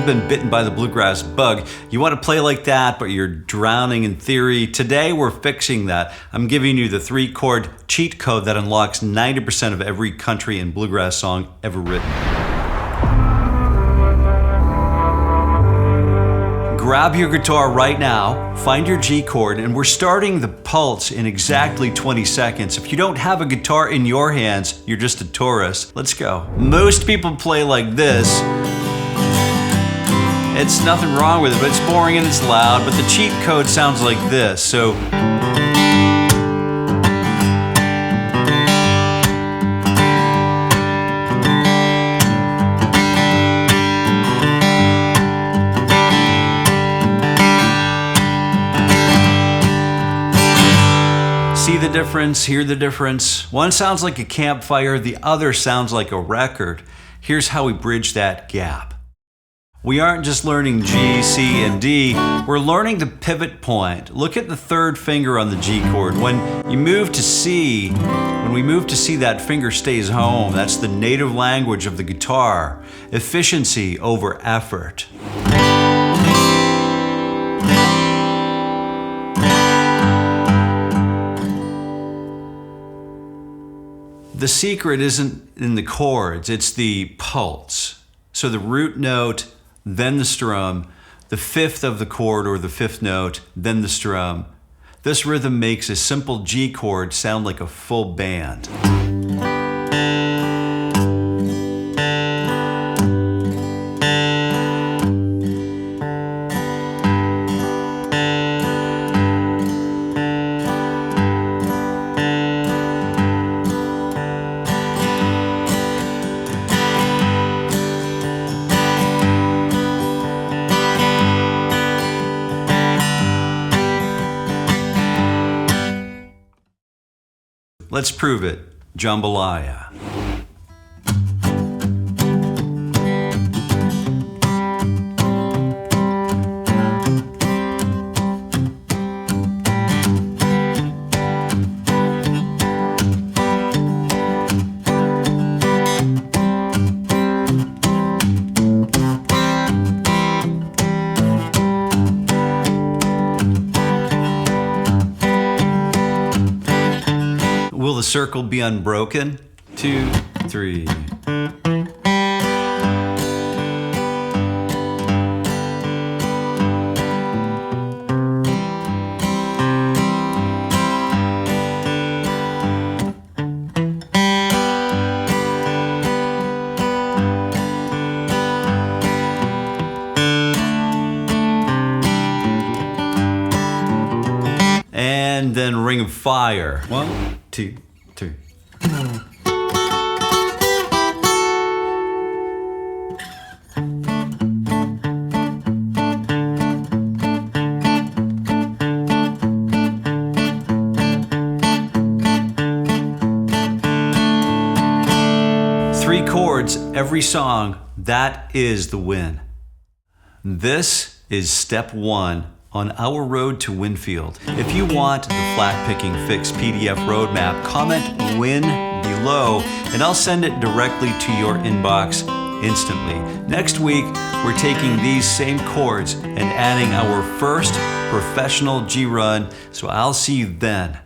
been bitten by the bluegrass bug. You want to play like that, but you're drowning in theory. Today we're fixing that. I'm giving you the 3-chord cheat code that unlocks 90% of every country and bluegrass song ever written. Grab your guitar right now, find your G chord, and we're starting the pulse in exactly 20 seconds. If you don't have a guitar in your hands, you're just a tourist. Let's go. Most people play like this. It's nothing wrong with it, but it's boring and it's loud, but the cheat code sounds like this. So see the difference, hear the difference. One sounds like a campfire, the other sounds like a record. Here's how we bridge that gap. We aren't just learning G, C, and D, we're learning the pivot point. Look at the 3rd finger on the G chord. When we move to C, that finger stays home. That's the native language of the guitar. Efficiency over effort. The secret isn't in the chords, it's the pulse. So the root note, then the strum, the 5th of the chord or the 5th note, then the strum. This rhythm makes a simple G chord sound like a full band. Let's prove it. Jambalaya. Will the circle be unbroken? 2, 3. And then Ring of Fire. 1, 2, 3. Three chords, every song, that is the win. This is step 1 on our road to Winfield. If you want the Flatpicking Fix PDF roadmap, comment WIN below and I'll send it directly to your inbox instantly. Next week, we're taking these same chords and adding our first professional G run, so I'll see you then.